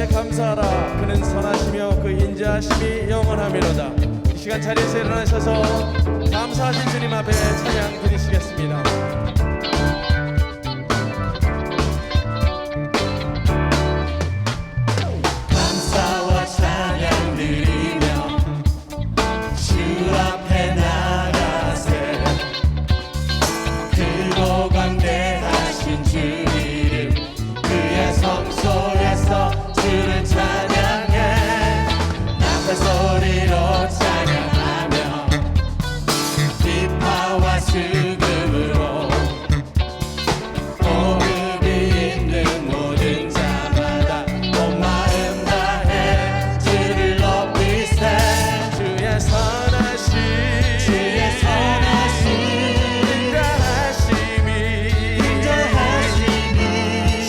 주께 감사하라. 그는 선하시며 그 인자하심이 영원하미로다. 이 시간 자리에서 일어나셔서 감사하신 주님 앞에 찬양 드리시겠습니다. 감사와 찬양 드리며 주 앞에 나가세. 크고 광대하신 주 이름 그의 성소에서 주를 찬양해. 나팔 소리로 찬양하며 비파와 수금으로 호흡이 있는 모든 자마다 온 마음 다해 주를 높이세. 주의 선하심 인자하심이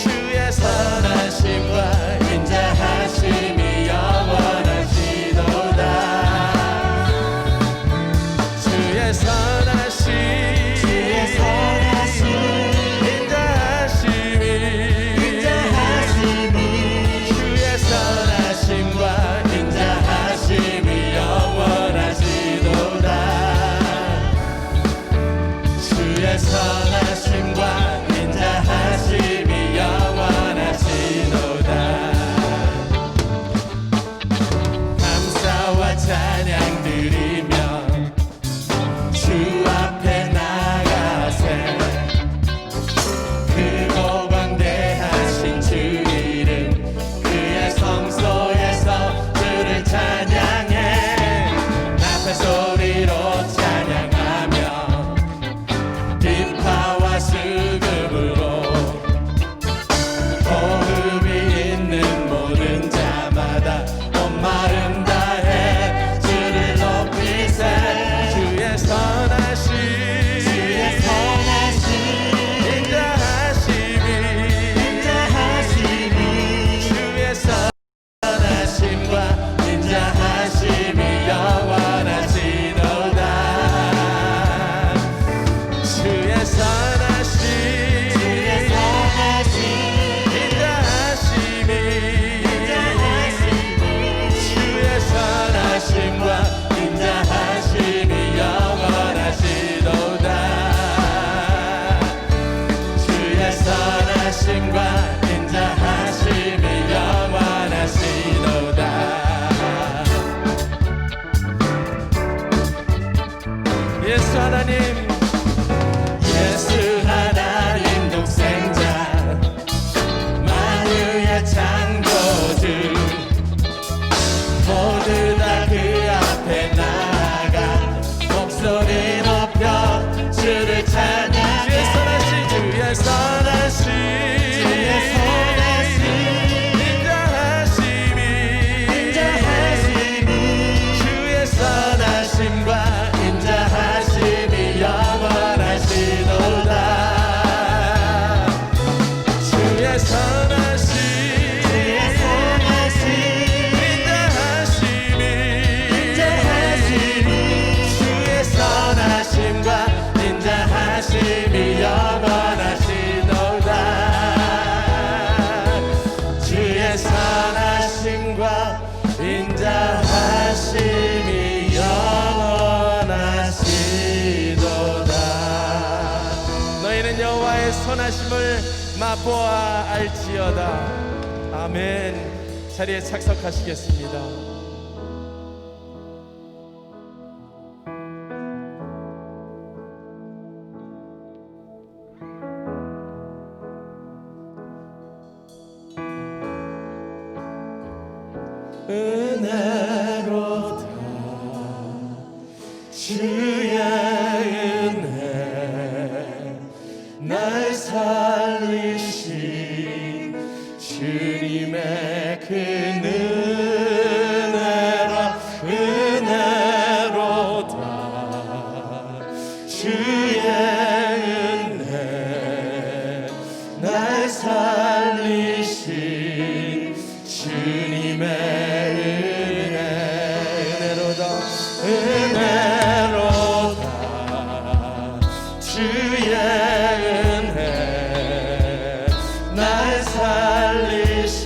주의 선하심과 인자하심이 영원하시도다. 주의 선하심 인자하심이 주의 선하심과 인자하심이 영원하시도다. 주의 선하심과 인자하심이 영원하시도다. 감사와 찬양 드리며 주 앞에 나가세. 크고 광대하신 주 이름 그의 성소에서 주를 찬양해. 나팔 소리로 찬양하며 비파와 수금으로 호흡이 있는 모든 자마다 온 마음 다해 주를 높이세. 주의 선하심 인자하심이 주의 선하심과 인자하심이 영원하시도다. 주의 선하심 인자하심이 주의 선하심과 인자하심이 영원하시도다. 주의 선하심과 인자하심이 영원하시도다. 예수 하나님 예수 하나님 독생자 만유의 창조주 모두 다 그 앞에 나아가 목소리 높여 주를 찬양해. 주의 선하심 주의 선하심 인자하심이 주의 선하심과 인자하심이 영원하시도다. 주의 선하심 인자하심이 주의 선하심과 인자하심이 영원하시도다. 주의 선하심과 인자하심이 영원하시도다. 너희는 여호와의 선하심을 맛보아 알지어다. 아멘. 자리에 착석하시겠습니다. 은혜로다 주의 은혜 날 살리신 주님의 그 은혜라. 은혜로다 주의 은혜 날 살리신 주님의 은혜로다. 은혜로다 주의 은혜 날 살리신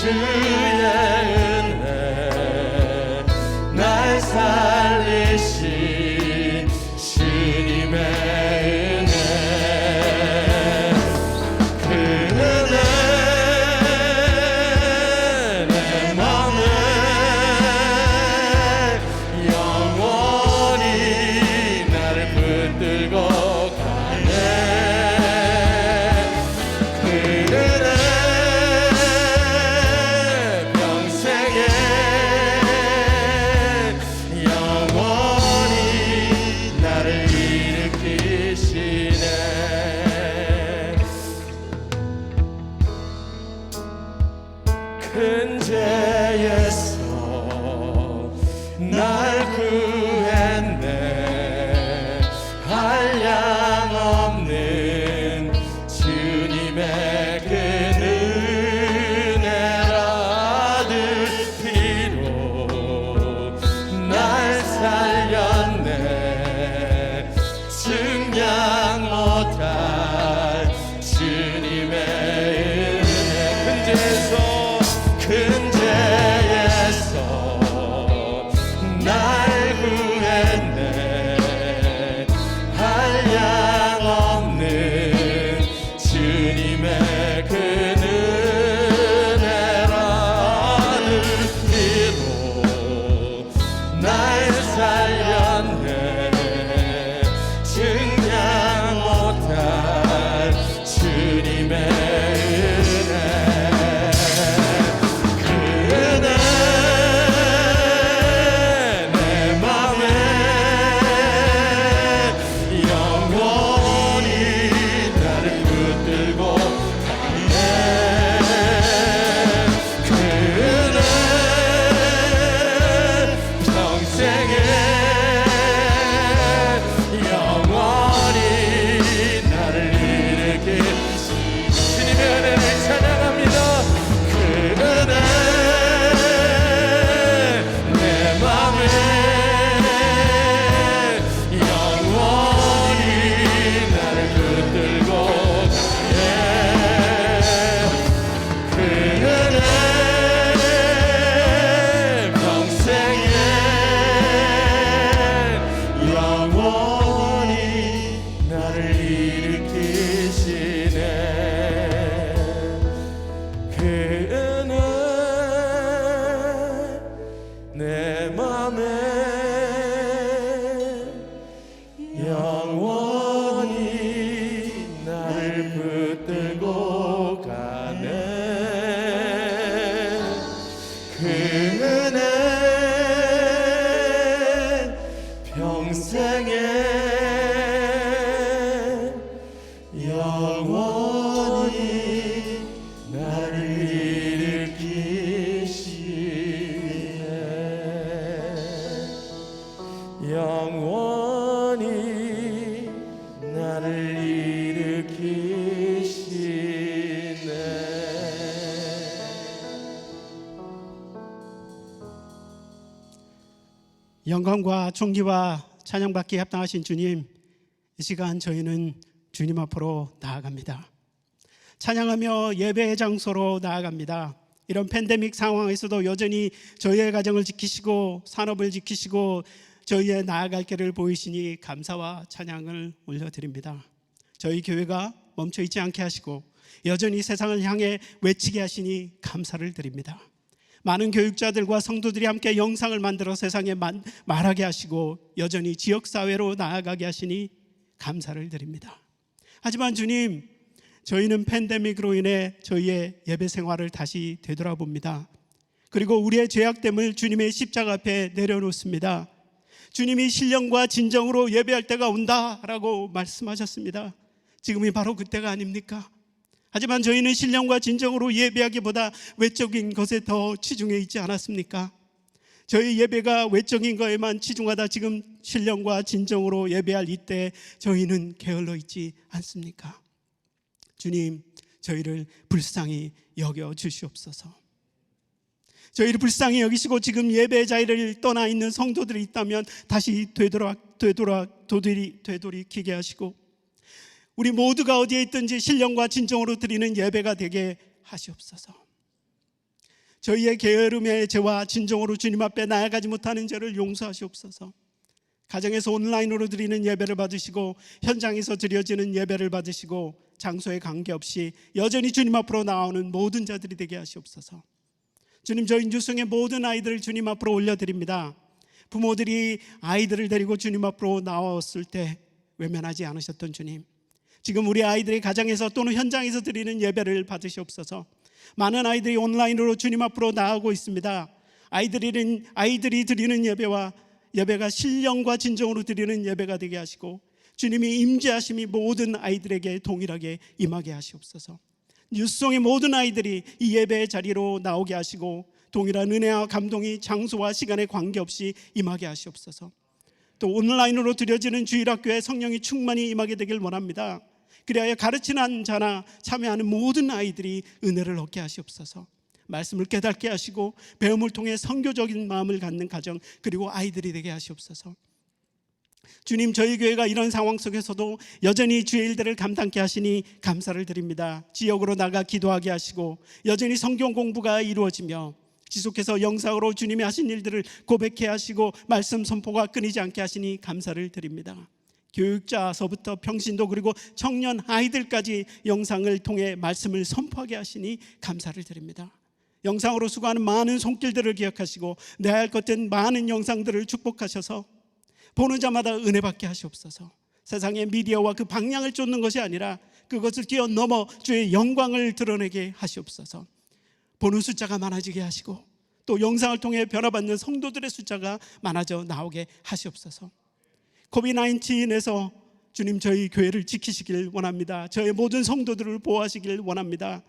주의 은혜 날 살리신 주님의 은혜 그 은혜 내 맘에 영원히 나를 붙들고 가네 그 은혜 평생에 영원히 나를 일으키시네 큰 죄에서 날 구했네 한량 없는 주님의 그 은혜라 아들 피로 날 살렸네 증량 못할 주님의 은혜 큰 죄에서 날 구했네 한량 없는 주님의 그 은혜라 아들 피로 날 살렸네 증량 못할 주님의 은혜 그 은혜 내 맘에 영원히 나를 붙들고 가네 그 은혜 평생에 영원히 나를 일으킬 주님의 은혜를 찬양합니다 그 은혜 내 맘에 영원히 나를 붙들고 가네 그 은혜 평생에 영원히 나를 일으키시네 그 은혜 내 맘에 영원히 나를 붙들고 가네 그 은혜 평생에 영원히 나를 일으키시네 영원히 나를 일으키시네 영광과 존귀와 찬양받기에 합당하신 주님, 이 시간 저희는 주님 앞으로 나아갑니다. 찬양하며 예배의 장소로 나아갑니다. 이런 팬데믹 상황에서도 여전히 저희의 가정을 지키시고 산업을 지키시고 저희의 나아갈 길을 보이시니 감사와 찬양을 올려드립니다. 저희 교회가 멈춰있지 않게 하시고 여전히 세상을 향해 외치게 하시니 감사를 드립니다. 많은 교육자들과 성도들이 함께 영상을 만들어 세상에 말하게 하시고 여전히 지역사회로 나아가게 하시니 감사를 드립니다. 하지만 주님, 저희는 팬데믹으로 인해 저희의 예배 생활을 다시 되돌아봅니다. 그리고 우리의 죄악됨을 주님의 십자가 앞에 내려놓습니다. 주님이 신령과 진정으로 예배할 때가 온다라고 말씀하셨습니다. 지금이 바로 그때가 아닙니까? 하지만 저희는 신령과 진정으로 예배하기보다 외적인 것에 더 치중해 있지 않았습니까? 저희 예배가 외적인 것에만 치중하다 지금 신령과 진정으로 예배할 이때 저희는 게을러 있지 않습니까? 주님, 저희를 불쌍히 여겨 주시옵소서. 저희를 불쌍히 여기시고 지금 예배 자리를 떠나 있는 성도들이 있다면 다시 되돌이키게 하시고 우리 모두가 어디에 있든지 신령과 진정으로 드리는 예배가 되게 하시옵소서. 저희의 게으름의 죄와 진정으로 주님 앞에 나아가지 못하는 죄를 용서하시옵소서. 가정에서 온라인으로 드리는 예배를 받으시고 현장에서 드려지는 예배를 받으시고 장소에 관계없이 여전히 주님 앞으로 나오는 모든 자들이 되게 하시옵소서. 주님, 저희 뉴스의 모든 아이들을 주님 앞으로 올려드립니다. 부모들이 아이들을 데리고 주님 앞으로 나왔을 때 외면하지 않으셨던 주님, 지금 우리 아이들이 가정에서 또는 현장에서 드리는 예배를 받으시옵소서. 많은 아이들이 온라인으로 주님 앞으로 나아가고 있습니다. 아이들이 드리는 예배가 신령과 진정으로 드리는 예배가 되게 하시고 주님이 임재하심이 모든 아이들에게 동일하게 임하게 하시옵소서. 뉴스송의 모든 아이들이 이 예배의 자리로 나오게 하시고 동일한 은혜와 감동이 장소와 시간에 관계없이 임하게 하시옵소서. 또 온라인으로 드려지는 주일학교에 성령이 충만히 임하게 되길 원합니다. 그리하여 가르치는 자나 참여하는 모든 아이들이 은혜를 얻게 하시옵소서. 말씀을 깨닫게 하시고 배움을 통해 선교적인 마음을 갖는 가정 그리고 아이들이 되게 하시옵소서. 주님, 저희 교회가 이런 상황 속에서도 여전히 주의 일들을 감당케 하시니 감사를 드립니다. 지역으로 나가 기도하게 하시고 여전히 성경 공부가 이루어지며 지속해서 영상으로 주님이 하신 일들을 고백해 하시고 말씀 선포가 끊이지 않게 하시니 감사를 드립니다. 교육자서부터 평신도 그리고 청년 아이들까지 영상을 통해 말씀을 선포하게 하시니 감사를 드립니다. 영상으로 수고하는 많은 손길들을 기억하시고 내야 할 것된 많은 영상들을 축복하셔서 보는 자마다 은혜 받게 하시옵소서. 세상의 미디어와 그 방향을 쫓는 것이 아니라 그것을 뛰어넘어 주의 영광을 드러내게 하시옵소서. 보는 숫자가 많아지게 하시고 또 영상을 통해 변화받는 성도들의 숫자가 많아져 나오게 하시옵소서. 코비드-19에서 주님, 저희 교회를 지키시길 원합니다. 저희 모든 성도들을 보호하시길 원합니다.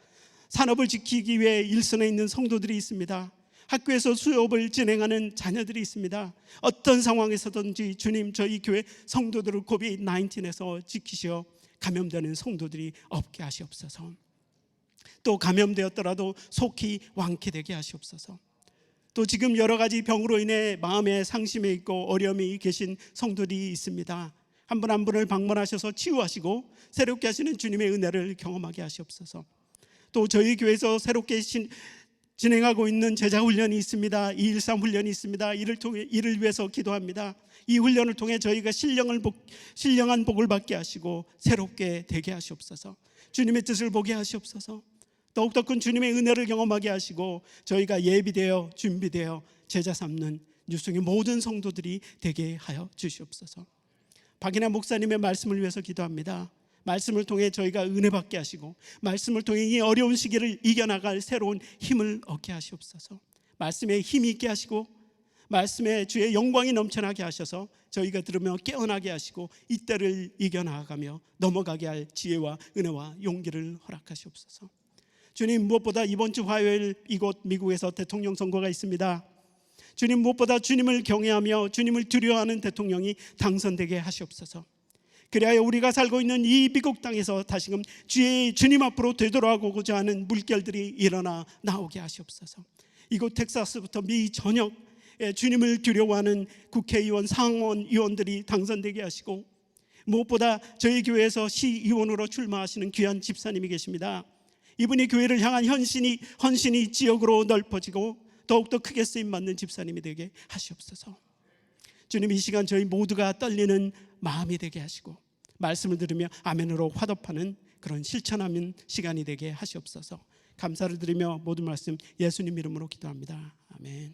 산업을 지키기 위해 일선에 있는 성도들이 있습니다. 학교에서 수업을 진행하는 자녀들이 있습니다. 어떤 상황에서든지 주님, 저희 교회 성도들을 코비드-19에서 지키시어 감염되는 성도들이 없게 하시옵소서. 또 감염되었더라도 속히 완쾌되게 하시옵소서. 또 지금 여러 가지 병으로 인해 마음에 상심해 있고 어려움이 계신 성도들이 있습니다. 한 분 한 분을 방문하셔서 치유하시고 새롭게 하시는 주님의 은혜를 경험하게 하시옵소서. 또 저희 교회에서 새롭게 진행하고 있는 제자훈련이 있습니다. 213 훈련이 있습니다. 이를 위해서 기도합니다. 이 훈련을 통해 저희가 신령한 복을 받게 하시고 새롭게 되게 하시옵소서. 주님의 뜻을 보게 하시옵소서. 더욱더 큰 주님의 은혜를 경험하게 하시고 저희가 예비되어 준비되어 제자 삼는 뉴스의 모든 성도들이 되게 하여 주시옵소서. 박인하 목사님의 말씀을 위해서 기도합니다. 말씀을 통해 저희가 은혜 받게 하시고 말씀을 통해 이 어려운 시기를 이겨나갈 새로운 힘을 얻게 하시옵소서. 말씀에 힘이 있게 하시고 말씀에 주의 영광이 넘쳐나게 하셔서 저희가 들으며 깨어나게 하시고 이 때를 이겨나가며 넘어가게 할 지혜와 은혜와 용기를 허락하시옵소서. 주님, 무엇보다 이번 주 화요일 이곳 미국에서 대통령 선거가 있습니다. 주님, 무엇보다 주님을 경외하며 주님을 두려워하는 대통령이 당선되게 하시옵소서. 그리하여 우리가 살고 있는 이 미국 땅에서 다시금 주님 앞으로 되돌아가고자 하는 물결들이 일어나 나오게 하시옵소서. 이곳 텍사스부터 미 전역에 주님을 두려워하는 국회의원, 상원 의원들이 당선되게 하시고 무엇보다 저희 교회에서 시의원으로 출마하시는 귀한 집사님이 계십니다. 이분이 교회를 향한 헌신이 지역으로 넓어지고 더욱더 크게 쓰임받는 집사님이 되게 하시옵소서. 주님, 이 시간 저희 모두가 떨리는 마음이 되게 하시고 말씀을 들으며 아멘으로 화답하는 그런 실천하는 시간이 되게 하시옵소서. 감사를 드리며 모든 말씀 예수님 이름으로 기도합니다. 아멘.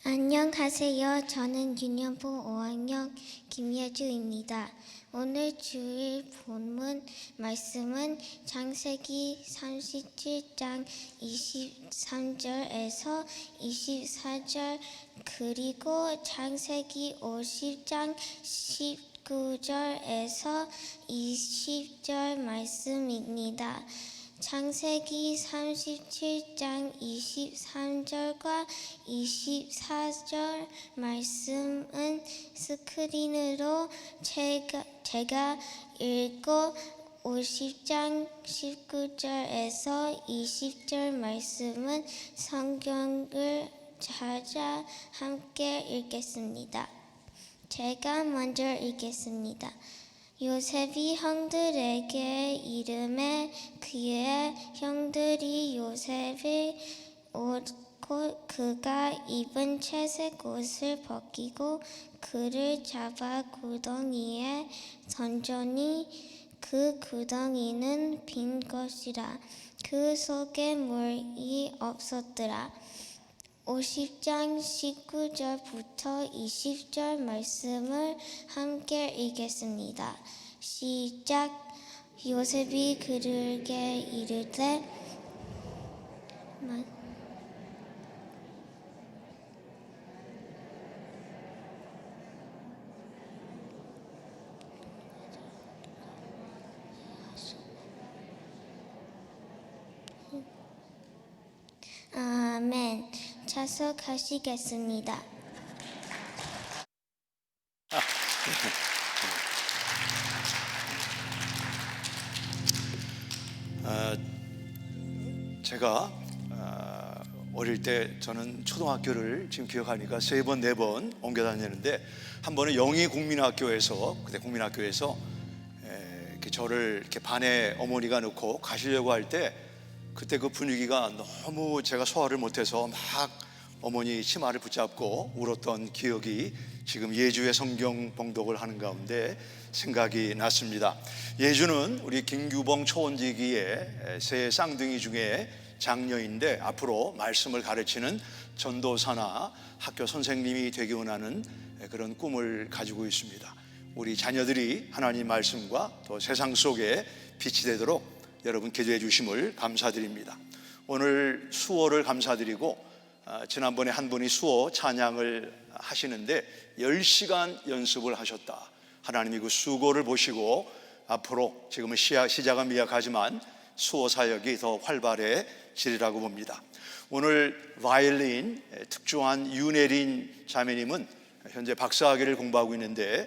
안녕하세요. 저는 유년부 5학년 김예주입니다. 오늘 주일 본문 말씀은 창세기 37장 23절에서 24절 그리고 창세기 50장 19절에서 20절 말씀입니다. 창세기 37장 23절과 24절 말씀은 스크린으로 제가 읽고 50장 19절에서 20절 말씀은 성경을 찾아 함께 읽겠습니다. 제가 먼저 읽겠습니다. 요셉이 형들에게 이르매 그의 형들이 요셉을 옷고 그가 입은 채색 옷을 벗기고 그를 잡아 구덩이에 던져니 그 구덩이는 빈 것이라 그 속에 물이 없었더라. 50장 19절부터 20절 말씀을 함께 읽겠습니다. 시작. 요셉이 그들에게 이르되 아멘. 자석하시겠습니다. 제가 어릴 때 저는 초등학교를 지금 기억하니까 3번, 4번 옮겨 다녔는데 한 번은 영희 국민학교에서 그때 국민학교에서 이렇게 저를 이렇게 반에 어머니가 넣고 가시려고 할 때 그때 그 분위기가 너무 제가 소화를 못해서 막 어머니 치마를 붙잡고 울었던 기억이 지금 예주의 성경 봉독을 하는 가운데 생각이 났습니다. 예주는 우리 김규봉 초원지기의 세 쌍둥이 중에 장녀인데 앞으로 말씀을 가르치는 전도사나 학교 선생님이 되기 원하는 그런 꿈을 가지고 있습니다. 우리 자녀들이 하나님 말씀과 또 세상 속에 빛이 되도록 여러분 기도해 주심을 감사드립니다. 오늘 수호를 감사드리고 지난번에 한 분이 수호 찬양을 하시는데 10시간 연습을 하셨다. 하나님이 그 수고를 보시고 앞으로 지금은 시작은 미약하지만 수호 사역이 더 활발해지리라고 봅니다. 오늘 바이올린 특조한 윤혜린 자매님은 현재 박사학위를 공부하고 있는데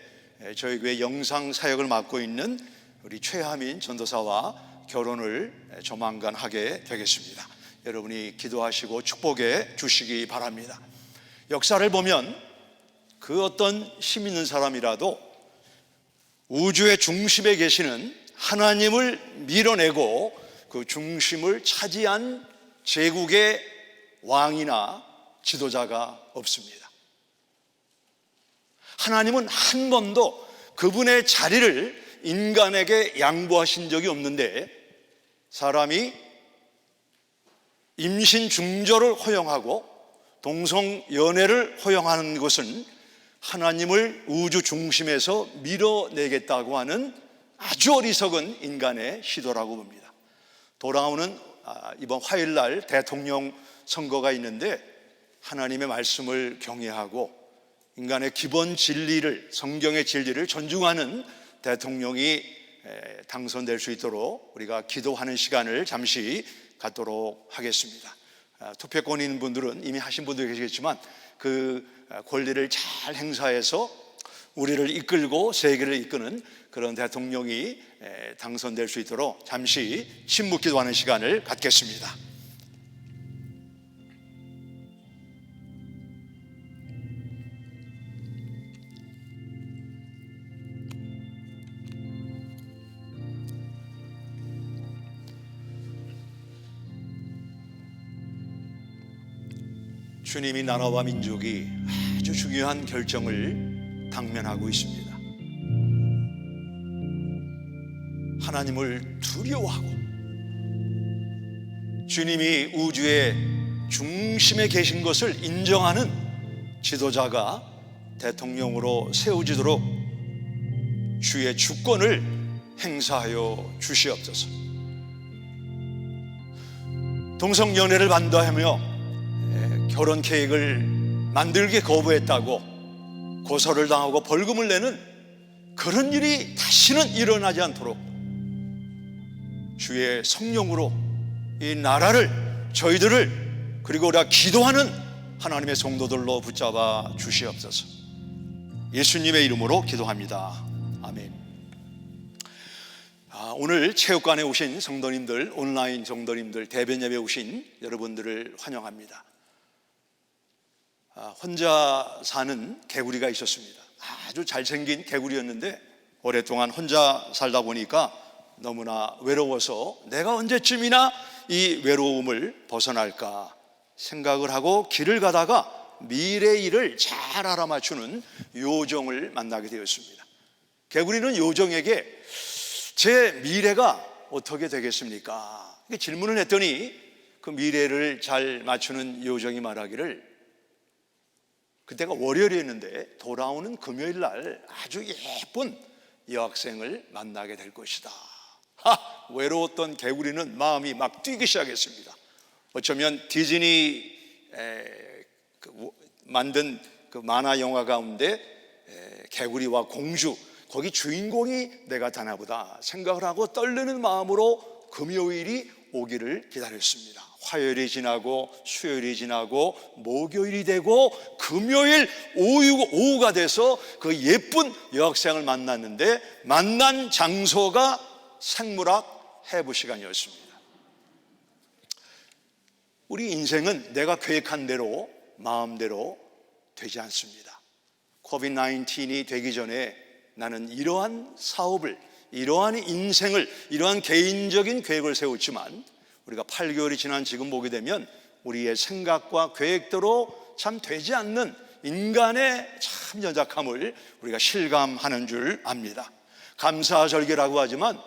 저희 교회 영상 사역을 맡고 있는 우리 최하민 전도사와 결혼을 조만간 하게 되겠습니다. 여러분이 기도하시고 축복해 주시기 바랍니다. 역사를 보면 그 어떤 힘 있는 사람이라도 우주의 중심에 계시는 하나님을 밀어내고 그 중심을 차지한 제국의 왕이나 지도자가 없습니다. 하나님은 한 번도 그분의 자리를 인간에게 양보하신 적이 없는데 사람이 임신 중절을 허용하고 동성연애를 허용하는 것은 하나님을 우주 중심에서 밀어내겠다고 하는 아주 어리석은 인간의 시도라고 봅니다. 돌아오는 이번 화요일날 대통령 선거가 있는데 하나님의 말씀을 경외하고 인간의 기본 진리를, 성경의 진리를 존중하는 대통령이 당선될 수 있도록 우리가 기도하는 시간을 잠시 갖도록 하겠습니다. 투표권 있는 분들은 이미 하신 분도 계시겠지만 그 권리를 잘 행사해서 우리를 이끌고 세계를 이끄는 그런 대통령이 당선될 수 있도록 잠시 침묵 기도하는 시간을 갖겠습니다. 주님이 나라와 민족이 아주 중요한 결정을 당면하고 있습니다. 하나님을 두려워하고 주님이 우주의 중심에 계신 것을 인정하는 지도자가 대통령으로 세워지도록 주의 주권을 행사하여 주시옵소서. 동성연애를 반대하며 결혼 계획을 만들기 거부했다고 고소를 당하고 벌금을 내는 그런 일이 다시는 일어나지 않도록 주의 성령으로 이 나라를, 저희들을, 그리고 우리가 기도하는 하나님의 성도들로 붙잡아 주시옵소서. 예수님의 이름으로 기도합니다. 아멘. 오늘 체육관에 오신 성도님들, 온라인 성도님들, 대변 예배에 오신 여러분들을 환영합니다. 혼자 사는 개구리가 있었습니다. 아주 잘생긴 개구리였는데 오랫동안 혼자 살다 보니까 너무나 외로워서 내가 언제쯤이나 이 외로움을 벗어날까 생각을 하고 길을 가다가 미래의 일을 잘 알아맞추는 요정을 만나게 되었습니다. 개구리는 요정에게 제 미래가 어떻게 되겠습니까? 질문을 했더니 그 미래를 잘 맞추는 요정이 말하기를 그때가 월요일이었는데 돌아오는 금요일 날 아주 예쁜 여학생을 만나게 될 것이다. 외로웠던 개구리는 마음이 막 뛰기 시작했습니다. 어쩌면 디즈니 만든 그 만화 영화 가운데 개구리와 공주, 거기 주인공이 내가 되나보다 생각을 하고 떨리는 마음으로 금요일이 오기를 기다렸습니다. 화요일이 지나고 수요일이 지나고 목요일이 되고 금요일 오후가 돼서 그 예쁜 여학생을 만났는데 만난 장소가 생물학 해부 시간이었습니다. 우리 인생은 내가 계획한 대로 마음대로 되지 않습니다. 코비드-19이 되기 전에 나는 이러한 사업을, 이러한 인생을, 이러한 개인적인 계획을 세웠지만 우리가 8개월이 지난 지금 보게 되면 우리의 생각과 계획대로 참 되지 않는 인간의 참 연약함을 우리가 실감하는 줄 압니다. 감사절기라고 하지만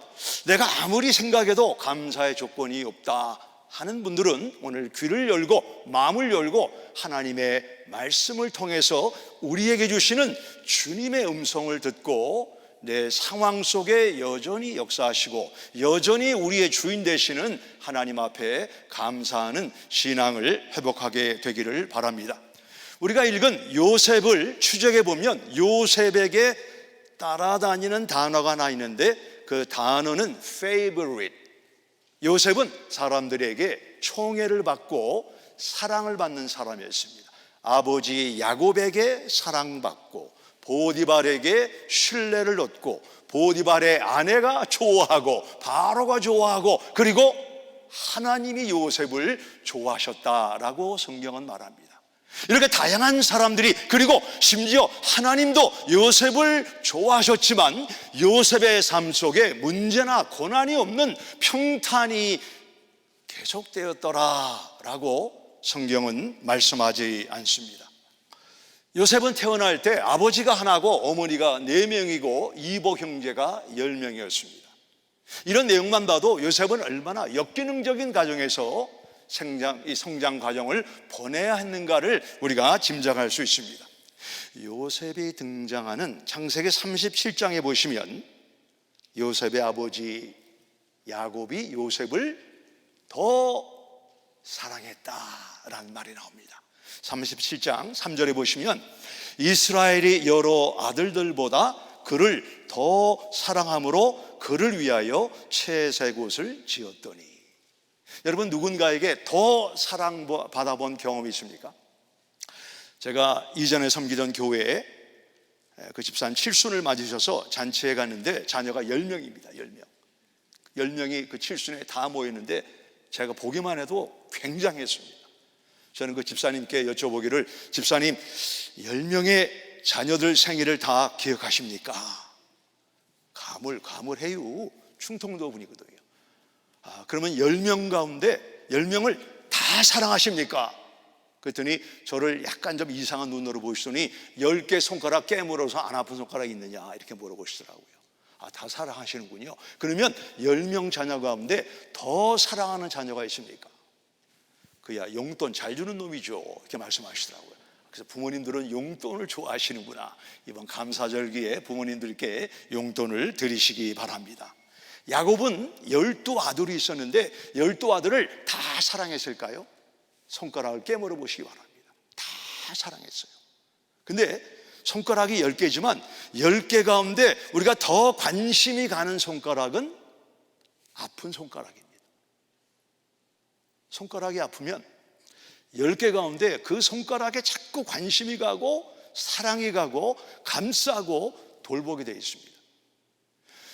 내가 아무리 생각해도 감사의 조건이 없다 하는 분들은 오늘 귀를 열고 마음을 열고 하나님의 말씀을 통해서 우리에게 주시는 주님의 음성을 듣고 내 상황 속에 여전히 역사하시고 여전히 우리의 주인 되시는 하나님 앞에 감사하는 신앙을 회복하게 되기를 바랍니다. 우리가 읽은 요셉을 추적해 보면 요셉에게 따라다니는 단어가 하나 있는데 그 단어는 favorite. 요셉은 사람들에게 총애를 받고 사랑을 받는 사람이었습니다. 아버지 야곱에게 사랑받고 보디발에게 신뢰를 얻고 보디발의 아내가 좋아하고 바로가 좋아하고 그리고 하나님이 요셉을 좋아하셨다라고 성경은 말합니다. 이렇게 다양한 사람들이 그리고 심지어 하나님도 요셉을 좋아하셨지만 요셉의 삶 속에 문제나 고난이 없는 평탄이 계속되었더라라고 성경은 말씀하지 않습니다. 요셉은 태어날 때 아버지가 하나고 어머니가 4명이고 이복 형제가 10명이었습니다. 이런 내용만 봐도 요셉은 얼마나 역기능적인 가정에서 성장 과정을 보내야 했는가를 우리가 짐작할 수 있습니다. 요셉이 등장하는 창세기 37장에 보시면 요셉의 아버지 야곱이 요셉을 더 사랑했다라는 말이 나옵니다. 37장 3절에 보시면 이스라엘이 여러 아들들보다 그를 더 사랑함으로 그를 위하여 채색 옷을 지었더니. 여러분 누군가에게 더 사랑받아 본 경험이 있습니까? 제가 이전에 섬기던 교회에 그 집사님 칠순을 맞으셔서 잔치에 갔는데 자녀가 10명입니다. 10명이 그 칠순에 다 모였는데 제가 보기만 해도 굉장했습니다. 저는 그 집사님께 여쭤보기를 집사님 10명의 자녀들 생일을 다 기억하십니까? 가물해요. 충청도 분이거든요. 그러면 10명 가운데 10명을 다 사랑하십니까? 그랬더니 저를 약간 좀 이상한 눈으로 보시더니 10개 손가락 깨물어서 안 아픈 손가락 있느냐 이렇게 물어보시더라고요. 다 사랑하시는군요. 그러면 10명 자녀 가운데 더 사랑하는 자녀가 있습니까? 그야 용돈 잘 주는 놈이죠 이렇게 말씀하시더라고요. 그래서 부모님들은 용돈을 좋아하시는구나. 이번 감사절기에 부모님들께 용돈을 드리시기 바랍니다. 야곱은 12아들이 있었는데 12아들을 다 사랑했을까요? 손가락을 깨물어 보시기 바랍니다. 다 사랑했어요. 근데 손가락이 10개지만 10개 가운데 우리가 더 관심이 가는 손가락은 아픈 손가락입니다. 손가락이 아프면 10개 가운데 그 손가락에 자꾸 관심이 가고 사랑이 가고 감싸고 돌보게 되어 있습니다.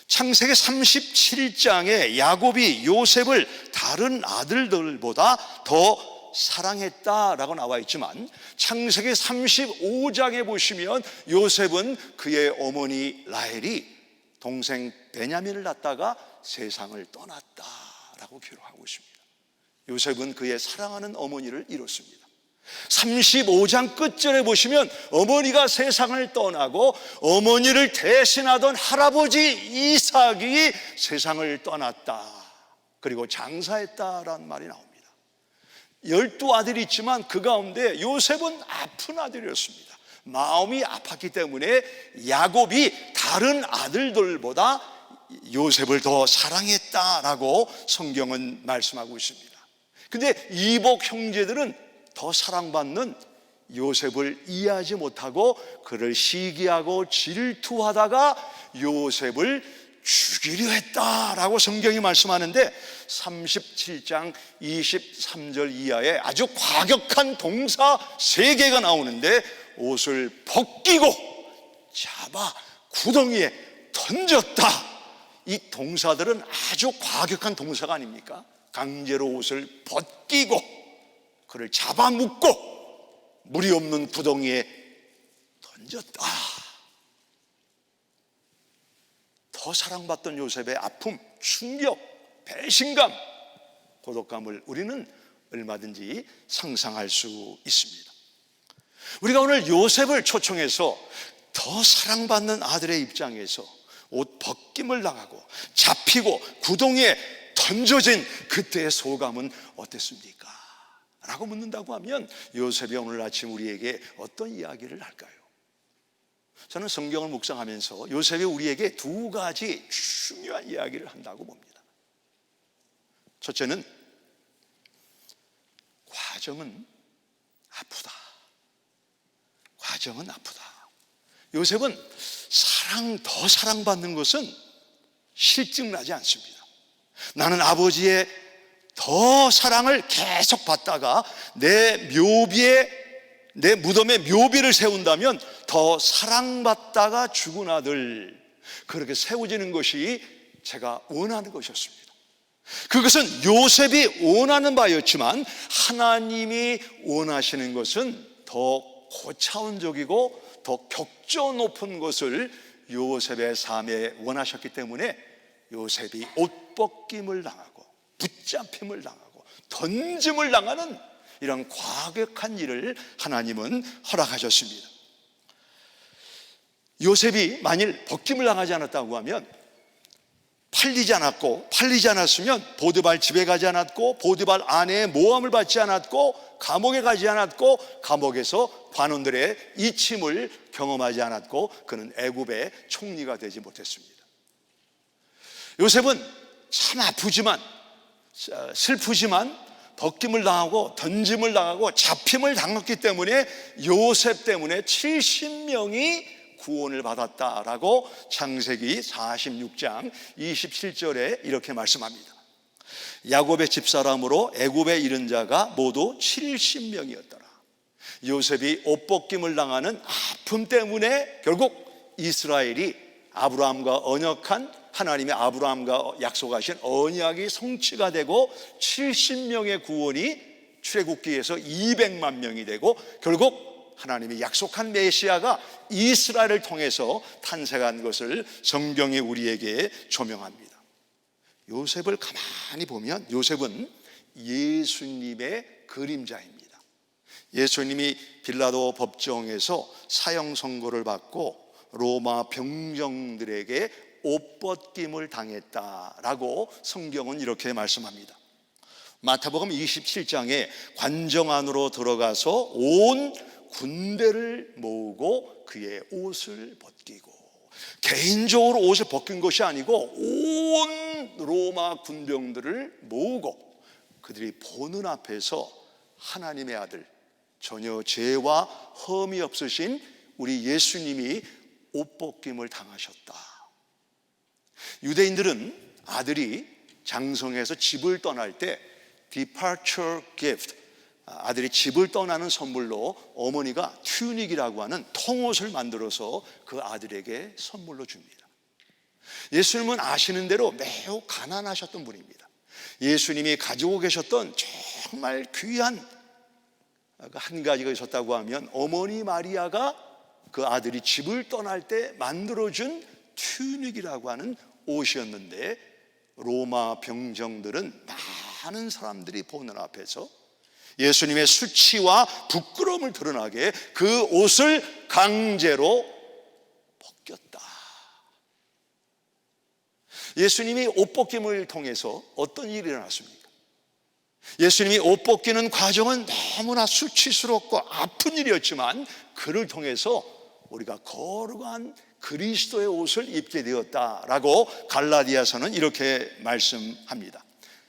창세기 37장에 야곱이 요셉을 다른 아들들보다 더 사랑했다라고 나와 있지만 창세기 35장에 보시면 요셉은 그의 어머니 라헬이 동생 베냐민을 낳다가 세상을 떠났다라고 기록하고 있습니다. 요셉은 그의 사랑하는 어머니를 잃었습니다. 35장 끝절에 보시면 어머니가 세상을 떠나고 어머니를 대신하던 할아버지 이삭이 세상을 떠났다. 그리고 장사했다라는 말이 나옵니다. 12아들이 있지만 그 가운데 요셉은 아픈 아들이었습니다. 마음이 아팠기 때문에 야곱이 다른 아들들보다 요셉을 더 사랑했다라고 성경은 말씀하고 있습니다. 근데 이복 형제들은 더 사랑받는 요셉을 이해하지 못하고 그를 시기하고 질투하다가 요셉을 죽이려 했다라고 성경이 말씀하는데 37장 23절 이하에 아주 과격한 동사 3개가 나오는데 옷을 벗기고 잡아 구덩이에 던졌다. 이 동사들은 아주 과격한 동사가 아닙니까? 강제로 옷을 벗기고 그를 잡아묶고 물이 없는 구덩이에 던졌다. 더 사랑받던 요셉의 아픔, 충격, 배신감, 고독감을 우리는 얼마든지 상상할 수 있습니다. 우리가 오늘 요셉을 초청해서 더 사랑받는 아들의 입장에서 옷 벗김을 당하고 잡히고 구덩이에 던져진 그때의 소감은 어땠습니까? 라고 묻는다고 하면 요셉이 오늘 아침 우리에게 어떤 이야기를 할까요? 저는 성경을 묵상하면서 요셉이 우리에게 2가지 중요한 이야기를 한다고 봅니다. 첫째는 과정은 아프다. 과정은 아프다. 요셉은 더 사랑받는 것은 실증나지 않습니다. 나는 아버지의 더 사랑을 계속 받다가 내 무덤에 묘비를 세운다면 더 사랑받다가 죽은 아들, 그렇게 세워지는 것이 제가 원하는 것이었습니다. 그것은 요셉이 원하는 바였지만 하나님이 원하시는 것은 더 고차원적이고 더 격조 높은 것을 요셉의 삶에 원하셨기 때문에 요셉이 옷벗김을 당하고 붙잡힘을 당하고 던짐을 당하는 이런 과격한 일을 하나님은 허락하셨습니다. 요셉이 만일 벗김을 당하지 않았다고 하면 팔리지 않았으면 보디발 집에 가지 않았고 보디발 아내의 모함을 받지 않았고 감옥에 가지 않았고 감옥에서 관원들의 이침을 경험하지 않았고 그는 애굽의 총리가 되지 못했습니다. 요셉은 참 아프지만 슬프지만 벗김을 당하고 던짐을 당하고 잡힘을 당했기 때문에 요셉 때문에 70명이 구원을 받았다라고 창세기 46장 27절에 이렇게 말씀합니다. 야곱의 집사람으로 애굽에 이른 자가 모두 70명이었더라. 요셉이 옷벗김을 당하는 아픔 때문에 결국 이스라엘이 아브라함과 언약한 하나님의 아브라함과 약속하신 언약이 성취가 되고 70명의 구원이 출애굽기에서 200만 명이 되고 결국 하나님이 약속한 메시아가 이스라엘을 통해서 탄생한 것을 성경이 우리에게 조명합니다. 요셉을 가만히 보면 요셉은 예수님의 그림자입니다. 예수님이 빌라도 법정에서 사형 선고를 받고 로마 병정들에게 옷벗김을 당했다라고 성경은 이렇게 말씀합니다. 마태복음 27장에 관정 안으로 들어가서 온 군대를 모으고 그의 옷을 벗기고, 개인적으로 옷을 벗긴 것이 아니고 온 로마 군병들을 모으고 그들이 보는 앞에서 하나님의 아들, 전혀 죄와 흠이 없으신 우리 예수님이 옷벗김을 당하셨다. 유대인들은 아들이 장성해서 집을 떠날 때 departure gift, 아들이 집을 떠나는 선물로 어머니가 튜닉이라고 하는 통옷을 만들어서 그 아들에게 선물로 줍니다. 예수님은 아시는 대로 매우 가난하셨던 분입니다. 예수님이 가지고 계셨던 정말 귀한 한 가지가 있었다고 하면 어머니 마리아가 그 아들이 집을 떠날 때 만들어준 튜닉이라고 하는 옷이었는데, 로마 병정들은 많은 사람들이 보는 앞에서 예수님의 수치와 부끄러움을 드러나게 그 옷을 강제로 벗겼다. 예수님이 옷 벗김을 통해서 어떤 일이 일어났습니까? 예수님이 옷 벗기는 과정은 너무나 수치스럽고 아픈 일이었지만 그를 통해서 우리가 거룩한 그리스도의 옷을 입게 되었다라고 갈라디아서는 이렇게 말씀합니다.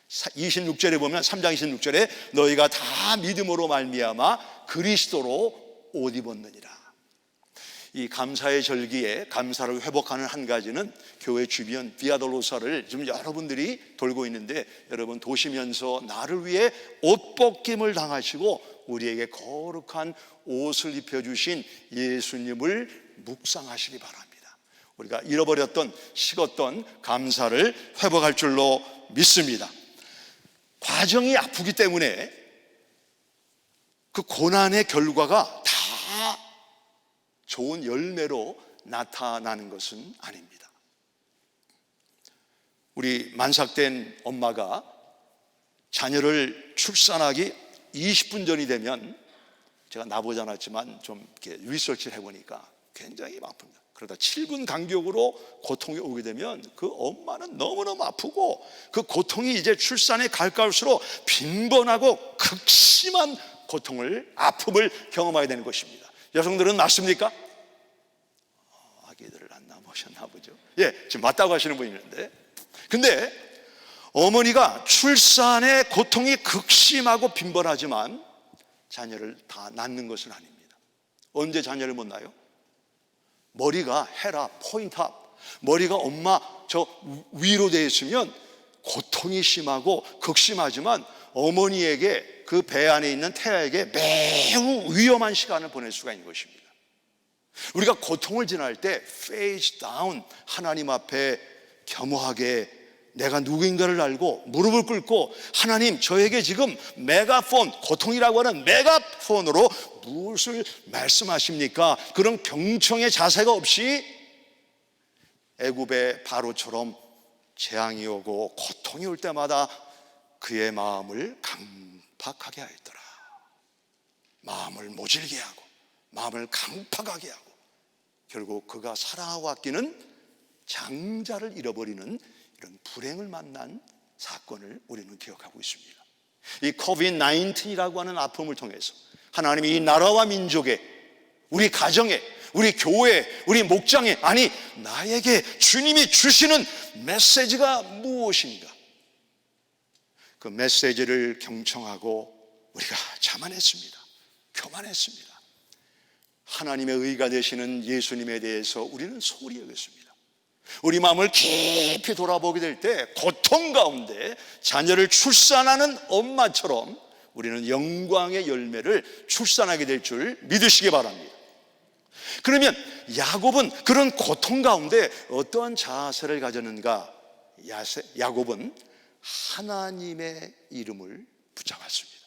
26절에 보면, 3장 26절에 너희가 다 믿음으로 말미암아 그리스도로 옷 입었느니라. 이 감사의 절기에 감사를 회복하는 한 가지는 교회 주변 비아돌로사를 지금 여러분들이 돌고 있는데, 여러분 도시면서 나를 위해 옷 벗김을 당하시고 우리에게 거룩한 옷을 입혀주신 예수님을 묵상하시기 바랍니다. 우리가 잃어버렸던, 식었던 감사를 회복할 줄로 믿습니다. 과정이 아프기 때문에 그 고난의 결과가 다 좋은 열매로 나타나는 것은 아닙니다. 우리 만삭된 엄마가 자녀를 출산하기 20분 전이 되면, 제가 나보지 않았지만 좀 이렇게 리서치를 해보니까 굉장히 아픕니다. 그러다 7분 간격으로 고통이 오게 되면 그 엄마는 너무너무 아프고, 그 고통이 이제 출산에 갈수록 빈번하고 극심한 고통을, 아픔을 경험하게 되는 것입니다. 여성들은 맞습니까? 아기들을 안 낳으셨나 보죠. 예, 지금 맞다고 하시는 분이 있는데, 근데 어머니가 출산의 고통이 극심하고 빈번하지만 자녀를 다 낳는 것은 아닙니다. 언제 자녀를 못 낳아요? 머리가 헤라, 포인트업, 머리가 엄마 저 위로 되어 있으면 고통이 심하고 극심하지만 어머니에게, 그 배 안에 있는 태아에게 매우 위험한 시간을 보낼 수가 있는 것입니다. 우리가 고통을 지날 때 face down, 하나님 앞에 겸허하게 내가 누구인가를 알고 무릎을 꿇고, 하나님 저에게 지금 메가폰, 고통이라고 하는 메가폰으로 무엇을 말씀하십니까? 그런 경청의 자세가 없이 애굽의 바로처럼 재앙이 오고 고통이 올 때마다 그의 마음을 강팍하게 하였더라. 마음을 모질게 하고 마음을 강팍하게 하고 결국 그가 사랑하고 아끼는 장자를 잃어버리는 이런 불행을 만난 사건을 우리는 기억하고 있습니다. 이 COVID-19이라고 하는 아픔을 통해서 하나님이 이 나라와 민족에, 우리 가정에, 우리 교회, 우리 목장에, 아니 나에게 주님이 주시는 메시지가 무엇인가? 그 메시지를 경청하고 우리가 자만했습니다. 교만했습니다. 하나님의 의가 되시는 예수님에 대해서 우리는 소홀히 여겼습니다. 우리 마음을 깊이 돌아보게 될 때 고통 가운데 자녀를 출산하는 엄마처럼 우리는 영광의 열매를 출산하게 될 줄 믿으시기 바랍니다. 그러면 야곱은 그런 고통 가운데 어떠한 자세를 가졌는가? 야곱은 하나님의 이름을 붙잡았습니다.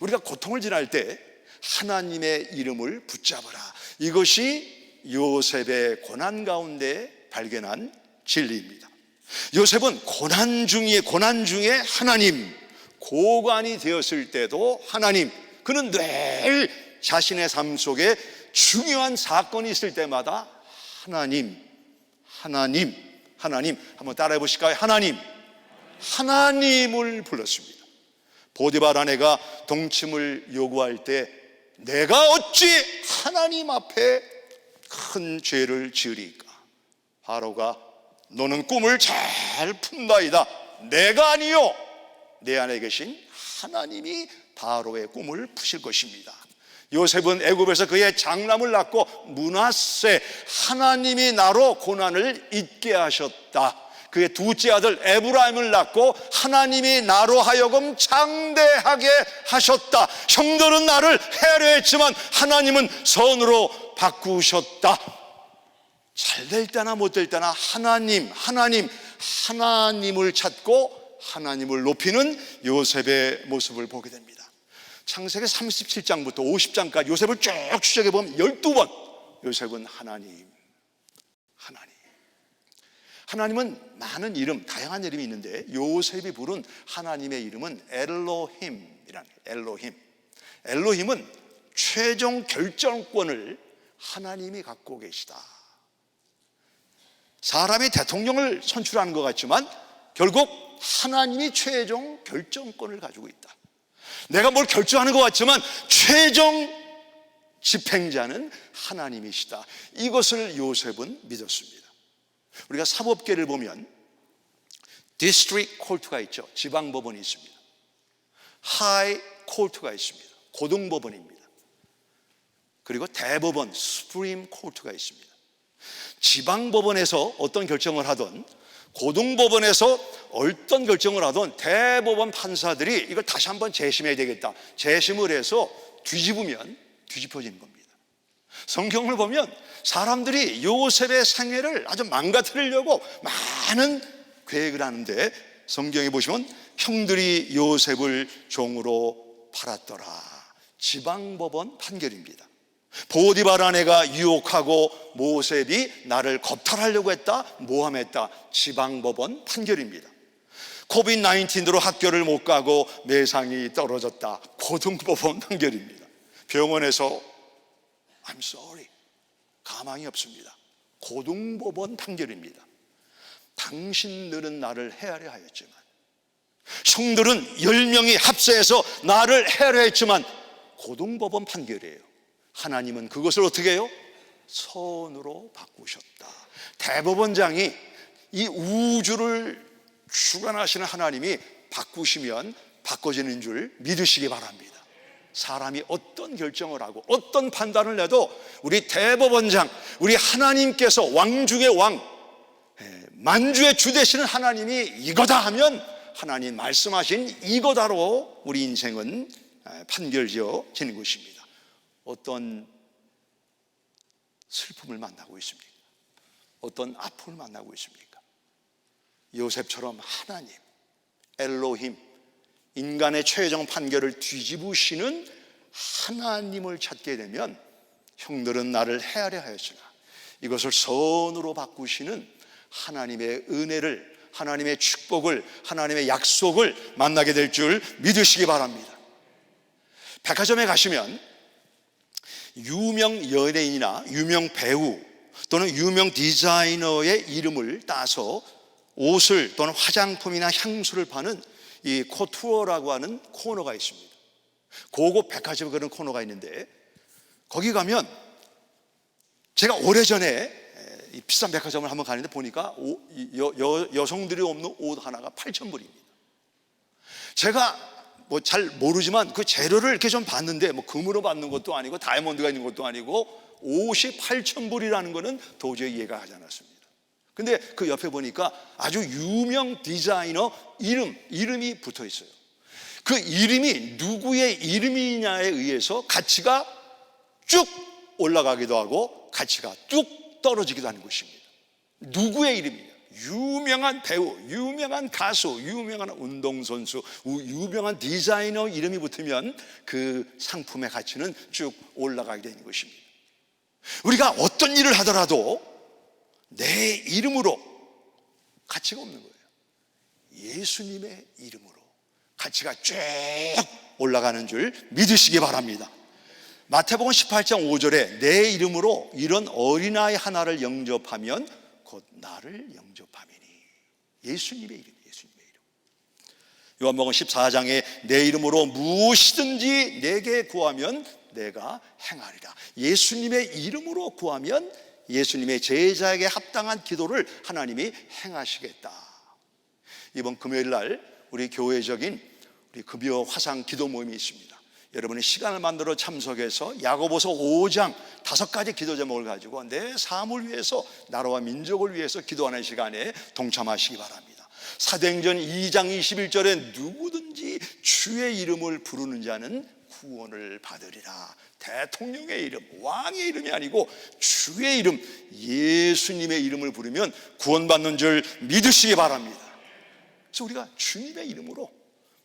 우리가 고통을 지날 때 하나님의 이름을 붙잡아라. 이것이 요셉의 고난 가운데 발견한 진리입니다. 요셉은 고난 중에 하나님, 고관이 되었을 때도 하나님, 그는 늘 자신의 삶 속에 중요한 사건이 있을 때마다 하나님 한번 따라해 보실까요? 하나님을 불렀습니다. 보디발 아내가 동침을 요구할 때 내가 어찌 하나님 앞에 큰 죄를 지으리까? 바로가 너는 꿈을 잘 푼다이다. 내가 아니요 내 안에 계신 하나님이 바로의 꿈을 푸실 것입니다. 요셉은 애굽에서 그의 장남을 낳고 므낫세, 하나님이 나로 고난을 잊게 하셨다. 그의 둘째 아들 에브라임을 낳고 하나님이 나로 하여금 장대하게 하셨다. 형들은 나를 해하려 했지만 하나님은 선으로 바꾸셨다. 잘 될 때나 못 될 때나 하나님을 찾고 하나님을 높이는 요셉의 모습을 보게 됩니다. 창세기 37장부터 50장까지 요셉을 쭉 추적해 보면 12번 요셉은 하나님은 많은 이름, 다양한 이름이 있는데 요셉이 부른 하나님의 이름은 엘로힘이라는 거예요. 엘로힘은 최종 결정권을 하나님이 갖고 계시다. 사람이 대통령을 선출하는 것 같지만 결국 하나님이 최종 결정권을 가지고 있다. 내가 뭘 결정하는 것 같지만 최종 집행자는 하나님이시다. 이것을 요셉은 믿었습니다. 우리가 사법계를 보면 디스트릭트 코트가 있죠. 지방법원이 있습니다. 하이 코트가 있습니다. 고등법원입니다. 그리고 대법원 수프림 코트가 있습니다. 지방법원에서 어떤 결정을 하든 고등법원에서 어떤 결정을 하든 대법원 판사들이 이걸 다시 한번 재심해야 되겠다. 재심을 해서 뒤집으면 뒤집어지는 겁니다. 성경을 보면 사람들이 요셉의 생애를 아주 망가뜨리려고 많은 계획을 하는데 성경에 보시면 형들이 요셉을 종으로 팔았더라. 지방법원 판결입니다. 보디발 아내가 유혹하고 모셉이 나를 겁탈하려고 했다, 모함했다. 지방법원 판결입니다. 코비드-19으로 학교를 못 가고 매상이 떨어졌다. 고등법원 판결입니다. 병원에서 I'm sorry, 가망이 없습니다. 고등법원 판결입니다. 당신들은 나를 헤아려 하였지만, 형들은 10명이 합세해서 나를 헤아려 했지만 고등법원 판결이에요. 하나님은 그것을 어떻게 해요? 선으로 바꾸셨다. 대법원장이 이 우주를 주관하시는 하나님이 바꾸시면 바꿔지는 줄 믿으시기 바랍니다. 사람이 어떤 결정을 하고 어떤 판단을 내도 우리 대법원장, 우리 하나님께서 왕 중의 왕, 만주의 주 되시는 하나님이 이거다 하면 하나님 말씀하신 이거다로 우리 인생은 판결지어지는 것입니다. 어떤 슬픔을 만나고 있습니까? 어떤 아픔을 만나고 있습니까? 요셉처럼 하나님, 엘로힘, 인간의 최종 판결을 뒤집으시는 하나님을 찾게 되면 형들은 나를 헤아려 하였으나 이것을 선으로 바꾸시는 하나님의 은혜를, 하나님의 축복을, 하나님의 약속을 만나게 될 줄 믿으시기 바랍니다. 백화점에 가시면 유명 연예인이나 유명 배우 또는 유명 디자이너의 이름을 따서 옷을 또는 화장품이나 향수를 파는 이 코투어라고 하는 코너가 있습니다. 고급 백화점에 그런 코너가 있는데 거기 가면 제가 오래전에 비싼 백화점을 한번 가는데 보니까 여성들이 없는 옷 하나가 8,000불입니다. 제가 뭐 잘 모르지만 그 재료를 이렇게 좀 봤는데 뭐 금으로 받는 것도 아니고 다이아몬드가 있는 것도 아니고 옷이 8,000불이라는 거는 도저히 이해가 가지 않았습니다. 근데 그 옆에 보니까 아주 유명 디자이너 이름이 붙어 있어요. 그 이름이 누구의 이름이냐에 의해서 가치가 쭉 올라가기도 하고 가치가 뚝 떨어지기도 하는 것입니다. 누구의 이름이냐? 유명한 배우, 유명한 가수, 유명한 운동선수, 유명한 디자이너 이름이 붙으면 그 상품의 가치는 쭉 올라가게 되는 것입니다. 우리가 어떤 일을 하더라도 내 이름으로 가치가 없는 거예요. 예수님의 이름으로 가치가 쭉 올라가는 줄 믿으시기 바랍니다. 마태복음 18장 5절에 내 이름으로 이런 어린아이 하나를 영접하면 곧 나를 영접함이니. 예수님의 이름, 예수님의 이름. 요한복음 14장에 내 이름으로 무엇이든지 내게 구하면 내가 행하리라. 예수님의 이름으로 구하면 예수님의 제자에게 합당한 기도를 하나님이 행하시겠다. 이번 금요일 날 우리 교회적인 우리 급여 화상 기도 모임이 있습니다. 여러분이 시간을 만들어 참석해서 야고보서 5장 5가지 기도 제목을 가지고 내 삶을 위해서, 나라와 민족을 위해서 기도하는 시간에 동참하시기 바랍니다. 사도행전 2장 21절에 누구든지 주의 이름을 부르는 자는 구원을 받으리라. 대통령의 이름, 왕의 이름이 아니고 주의 이름, 예수님의 이름을 부르면 구원받는 줄 믿으시기 바랍니다. 그래서 우리가 주님의 이름으로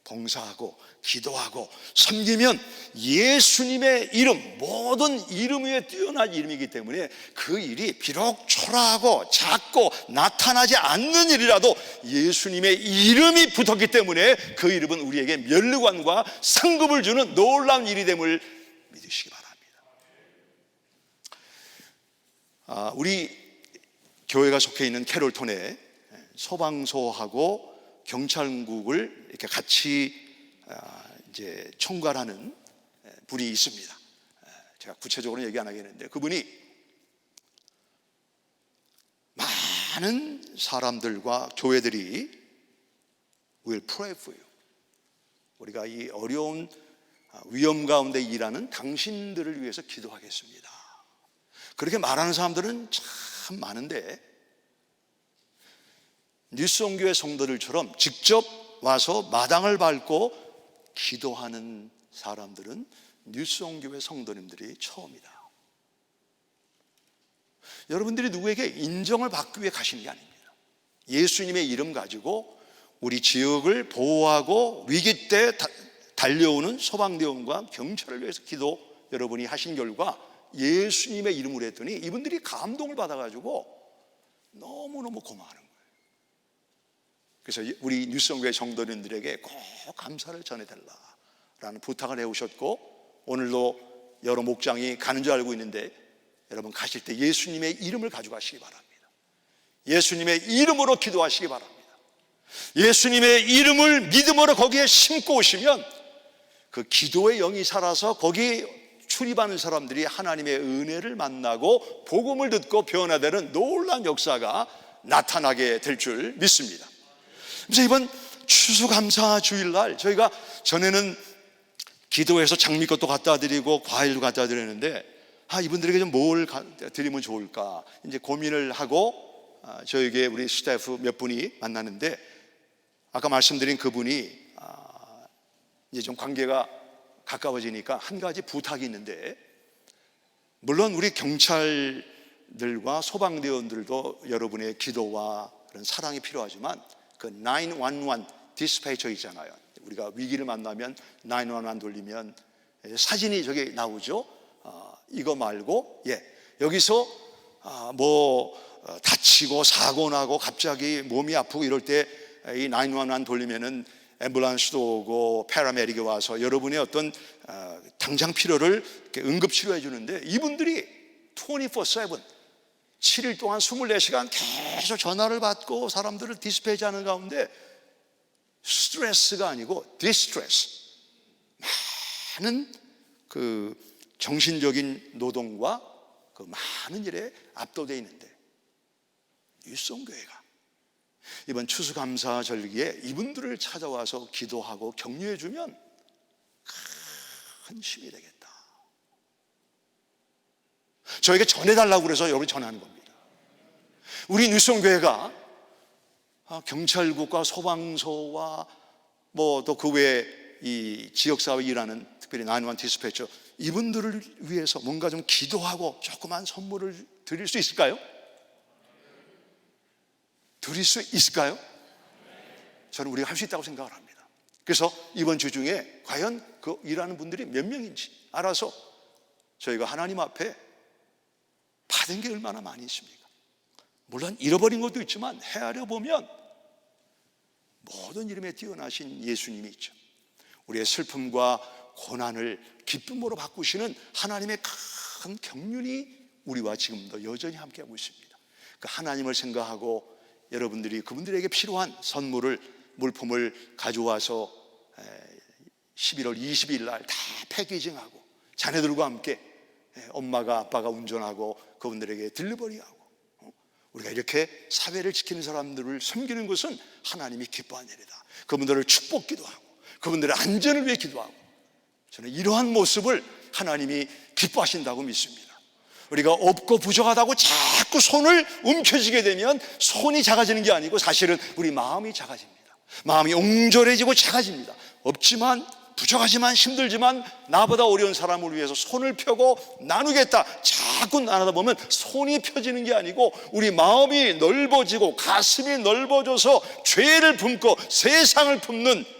봉사하고 기도하고 섬기면 예수님의 이름, 모든 이름 위에 뛰어난 이름이기 때문에 그 일이 비록 초라하고 작고 나타나지 않는 일이라도 예수님의 이름이 붙었기 때문에 그 이름은 우리에게 면류관과 상급을 주는 놀라운 일이 됨을 믿으시기 바랍니다. 우리 교회가 속해 있는 캐롤톤에 소방서하고 경찰국을 이렇게 같이 이제 총괄하는 분이 있습니다. 제가 구체적으로 얘기 안 하겠는데 그분이 많은 사람들과 교회들이 will pray for you. 우리가 이 어려운 위험 가운데 일하는 당신들을 위해서 기도하겠습니다. 그렇게 말하는 사람들은 참 많은데 뉴스온교회 성도들처럼 직접 와서 마당을 밟고 기도하는 사람들은 뉴스온교회 성도님들이 처음이다. 여러분들이 누구에게 인정을 받기 위해 가시는 게 아닙니다. 예수님의 이름 가지고 우리 지역을 보호하고 위기 때 달려오는 소방대원과 경찰을 위해서 기도 여러분이 하신 결과 예수님의 이름으로 했더니 이분들이 감동을 받아가지고 너무너무 고마워하는 거예요. 그래서 우리 뉴스온교회 성도님들에게 꼭 감사를 전해달라라는 부탁을 해오셨고 오늘도 여러 목장이 가는 줄 알고 있는데 여러분 가실 때 예수님의 이름을 가져가시기 바랍니다. 예수님의 이름으로 기도하시기 바랍니다. 예수님의 이름을 믿음으로 거기에 심고 오시면 그 기도의 영이 살아서 거기 출입하는 사람들이 하나님의 은혜를 만나고 복음을 듣고 변화되는 놀라운 역사가 나타나게 될 줄 믿습니다. 그래서 이번 추수감사 주일날 저희가 전에는 기도해서 장미꽃도 갖다 드리고 과일도 갖다 드렸는데 이분들에게 좀 뭘 드리면 좋을까 이제 고민을 하고 저에게 우리 스태프 몇 분이 만나는데 아까 말씀드린 그분이 이제 좀 관계가 가까워지니까 한 가지 부탁이 있는데 물론 우리 경찰들과 소방대원들도 여러분의 기도와 그런 사랑이 필요하지만 그 911 디스패처 있잖아요. 우리가 위기를 만나면 911 돌리면 사진이 저기 나오죠. 이거 말고 여기서 다치고 사고 나고 갑자기 몸이 아프고 이럴 때 이 911 돌리면은 앰뷸런스도 오고 패러메딕이 와서 여러분의 어떤 당장 필요를 응급 치료해 주는데 이분들이 24/7 7일 동안 24시간 계속 전화를 받고 사람들을 디스패치하는 가운데 스트레스가 아니고 디스트레스, 많은 그 정신적인 노동과 그 많은 일에 압도되어 있는데 뉴스온교회가 이번 추수감사 절기에 이분들을 찾아와서 기도하고 격려해 주면 큰 힘이 되겠다. 저에게 전해달라고 그래서 여러분이 전하는 겁니다. 우리 뉴스온교회가 경찰국과 소방서와 뭐 또 그 외에 이 지역사회 일하는 특별히 911 디스패처 이분들을 위해서 뭔가 좀 기도하고 조그만 선물을 드릴 수 있을까요? 드릴 수 있을까요? 저는 우리가 할 수 있다고 생각을 합니다. 그래서 이번 주 중에 과연 그 일하는 분들이 몇 명인지 알아서 저희가 하나님 앞에 받은 게 얼마나 많이 있습니까? 물론 잃어버린 것도 있지만 헤아려 보면 모든 이름에 뛰어나신 예수님이 있죠. 우리의 슬픔과 고난을 기쁨으로 바꾸시는 하나님의 큰 경륜이 우리와 지금도 여전히 함께하고 있습니다. 그 하나님을 생각하고 여러분들이 그분들에게 필요한 선물을 물품을 가져와서 11월 20일 날 다 패키징하고 자녀들과 함께 엄마가 아빠가 운전하고 그분들에게 딜리버리하고 우리가 이렇게 사회를 지키는 사람들을 섬기는 것은 하나님이 기뻐하는 일이다. 그분들을 축복기도 하고 그분들의 안전을 위해 기도하고, 저는 이러한 모습을 하나님이 기뻐하신다고 믿습니다. 우리가 없고 부족하다고 자꾸 손을 움켜쥐게 되면 손이 작아지는 게 아니고 사실은 우리 마음이 작아집니다. 마음이 옹졸해지고 작아집니다. 없지만, 부족하지만, 힘들지만 나보다 어려운 사람을 위해서 손을 펴고 나누겠다, 자꾸 나누다 보면 손이 펴지는 게 아니고 우리 마음이 넓어지고 가슴이 넓어져서 죄를 품고 세상을 품는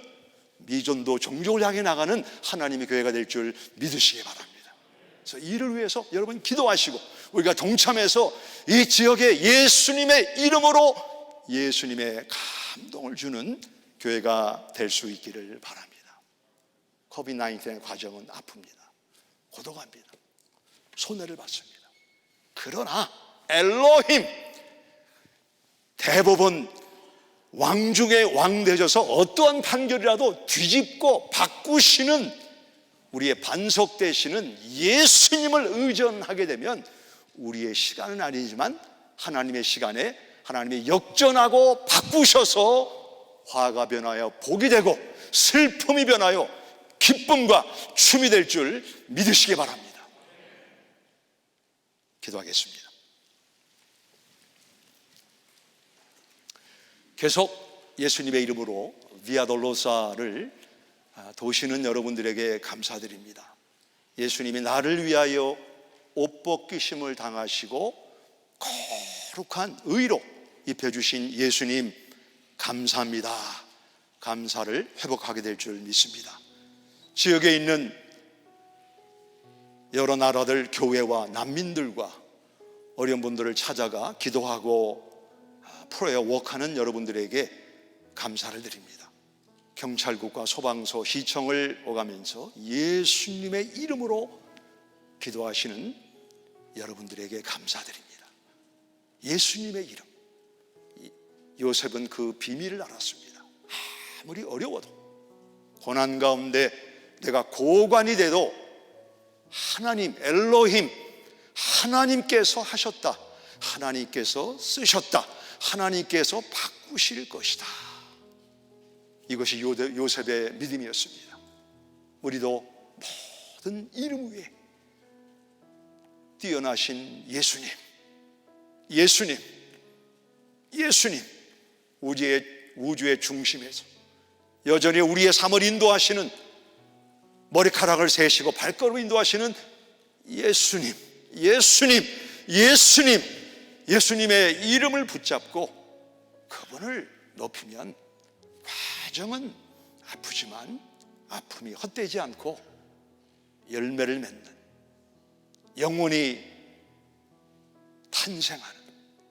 미전도 종족을 향해 나가는 하나님의 교회가 될 줄 믿으시기 바랍니다. 그래서 이를 위해서 여러분 기도하시고 우리가 동참해서 이 지역에 예수님의 이름으로 예수님의 감동을 주는 교회가 될 수 있기를 바랍니다. 코비드-19의 과정은 아픕니다. 고독합니다. 손해를 받습니다. 그러나 엘로힘, 대법원 왕 중에 왕 되셔서 어떠한 판결이라도 뒤집고 바꾸시는 우리의 반석 되시는 예수님을 의존하게 되면 우리의 시간은 아니지만 하나님의 시간에 하나님이 역전하고 바꾸셔서 화가 변하여 복이 되고 슬픔이 변하여 기쁨과 춤이 될 줄 믿으시기 바랍니다. 기도하겠습니다. 계속 예수님의 이름으로 비아돌로사를 도시는 여러분들에게 감사드립니다. 예수님이 나를 위하여 옷 벗기심을 당하시고 거룩한 의로 입혀주신 예수님 감사합니다. 감사를 회복하게 될 줄 믿습니다. 지역에 있는 여러 나라들 교회와 난민들과 어려운 분들을 찾아가 기도하고 프레어 워크하는 여러분들에게 감사를 드립니다. 경찰국과 소방서, 시청을 오가면서 예수님의 이름으로 기도하시는 여러분들에게 감사드립니다. 예수님의 이름. 요셉은 그 비밀을 알았습니다. 아무리 어려워도 고난 가운데 내가 고관이 돼도 하나님, 엘로힘, 하나님께서 하셨다, 하나님께서 쓰셨다, 하나님께서 바꾸실 것이다. 이것이 요셉의 믿음이었습니다. 우리도 모든 이름 위에 뛰어나신 예수님, 예수님, 예수님, 우주의 중심에서 여전히 우리의 삶을 인도하시는, 머리카락을 세시고 발걸음을 인도하시는 예수님, 예수님, 예수님, 예수님의 이름을 붙잡고 그분을 높이면 과정은 아프지만 아픔이 헛되지 않고 열매를 맺는, 영혼이 탄생하는,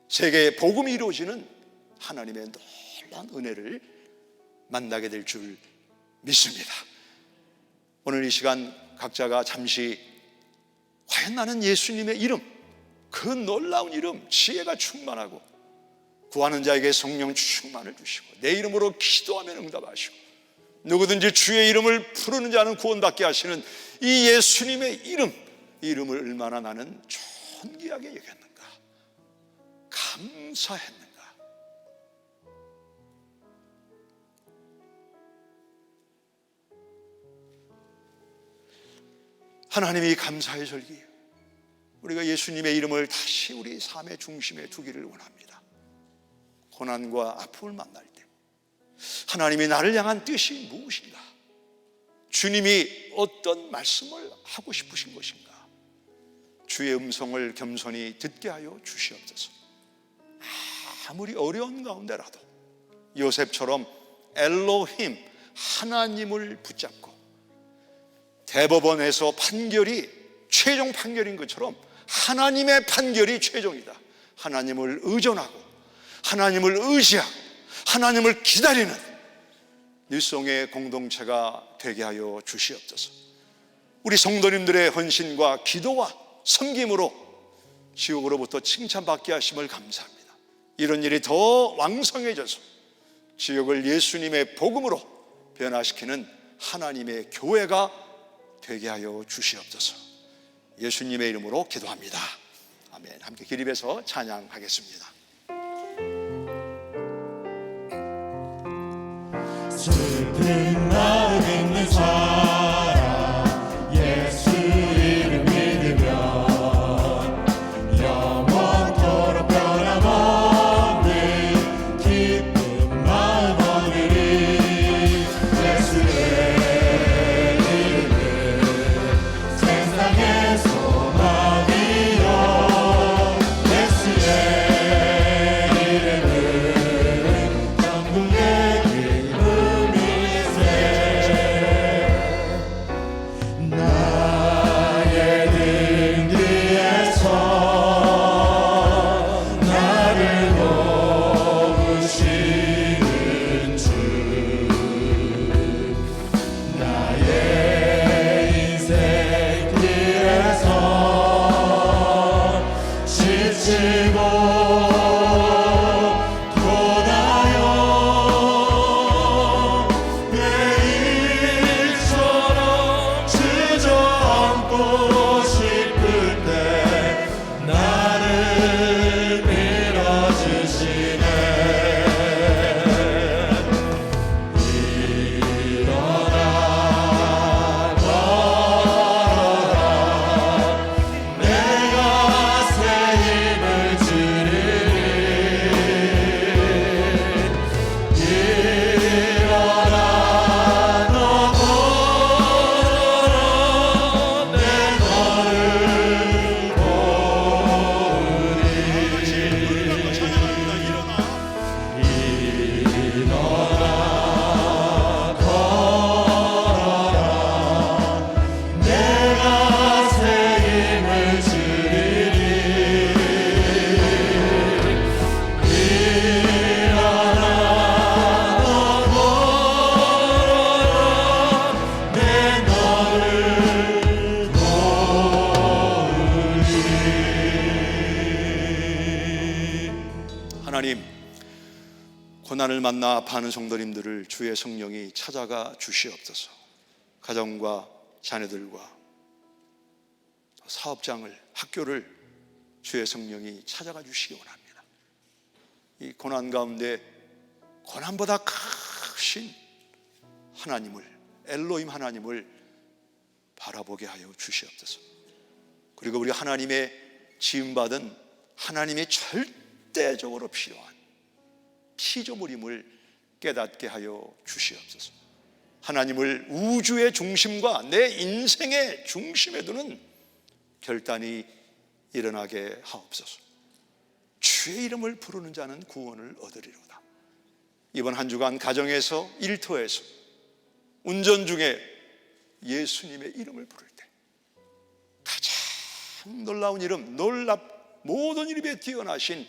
세계의 복음이 이루어지는 하나님의 놀라운 은혜를 만나게 될 줄 믿습니다. 오늘 이 시간 각자가 잠시 과연 나는 예수님의 이름, 그 놀라운 이름, 지혜가 충만하고 구하는 자에게 성령 충만을 주시고 내 이름으로 기도하면 응답하시고 누구든지 주의 이름을 부르는 자는 구원받게 하시는 이 예수님의 이름을 얼마나 나는 존귀하게 여겼는가, 감사했는가. 하나님이 감사의 절기예요. 우리가 예수님의 이름을 다시 우리 삶의 중심에 두기를 원합니다. 고난과 아픔을 만날 때 하나님이 나를 향한 뜻이 무엇인가, 주님이 어떤 말씀을 하고 싶으신 것인가, 주의 음성을 겸손히 듣게 하여 주시옵소서. 아무리 어려운 가운데라도 요셉처럼 엘로힘, 하나님을 붙잡고 대법원에서 판결이 최종 판결인 것처럼 하나님의 판결이 최종이다, 하나님을 의존하고 하나님을 의지하고 하나님을 기다리는 일송의 공동체가 되게 하여 주시옵소서. 우리 성도님들의 헌신과 기도와 섬김으로 지옥으로부터 칭찬받게 하심을 감사합니다. 이런 일이 더 왕성해져서 지옥을 예수님의 복음으로 변화시키는 하나님의 교회가 되게 하여 주시옵소서. 예수님의 이름으로 기도합니다. 아멘. 함께 기립해서 찬양하겠습니다. 슬픈 마음 있는 사람 예수 이름 믿으면 영원토록 변함없는 기쁜 마음 얻으리. 예수의 이름은 세상의 소망이요 예수의 이름은 천국의 나의 등 뒤에서 나를 도우시는 주, 나의 인생 길에서 지치고 돌아요 내일처럼 주저앉고 싶을 때 나를 밀어주시네. 일어나 걸어라 내가 새 힘을 주리니. 일어나 너 걸어라 내 너를 도우리. 일어나 걸어라 내가 새 힘을 주리니. 일어나 너 걸어라 내 너를 도우리. 하나님, 고난을 만나 아파하는 성도님들을 주의 성령이 찾아가 주시옵소서. 가정과 자녀들과 사업장을, 학교를 주의 성령이 찾아가 주시기 원합니다. 이 고난 가운데 고난보다 크신 하나님을, 엘로힘 하나님을 바라보게 하여 주시옵소서. 그리고 우리 하나님의 지음받은 하나님의 절대적으로 필요한 피조물임을 깨닫게 하여 주시옵소서. 하나님을 우주의 중심과 내 인생의 중심에 두는 결단이 일어나게 하옵소서. 주의 이름을 부르는 자는 구원을 얻으리로다. 이번 한 주간 가정에서, 일터에서, 운전 중에 예수님의 이름을 부를 때 가장 놀라운 이름, 모든 이름에 뛰어나신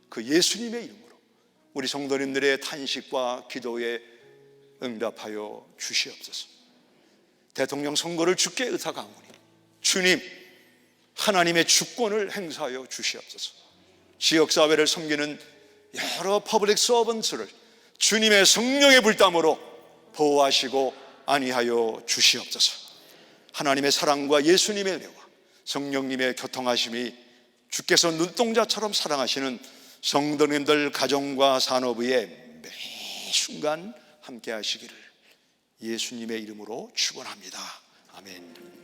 그 예수님의 이름으로 우리 성도님들의 탄식과 기도에 응답하여 주시옵소서. 대통령 선거를 주께 의탁하오니 주님, 하나님의 주권을 행사하여 주시옵소서. 지역사회를 섬기는 여러 퍼블릭 서번트를 주님의 성령의 불담으로 보호하시고 안위하여 주시옵소서. 하나님의 사랑과 예수님의 은혜와 성령님의 교통하심이 주께서 눈동자처럼 사랑하시는 성도님들 가정과 산업의 매 순간 함께 하시기를 예수님의 이름으로 축원합니다. 아멘.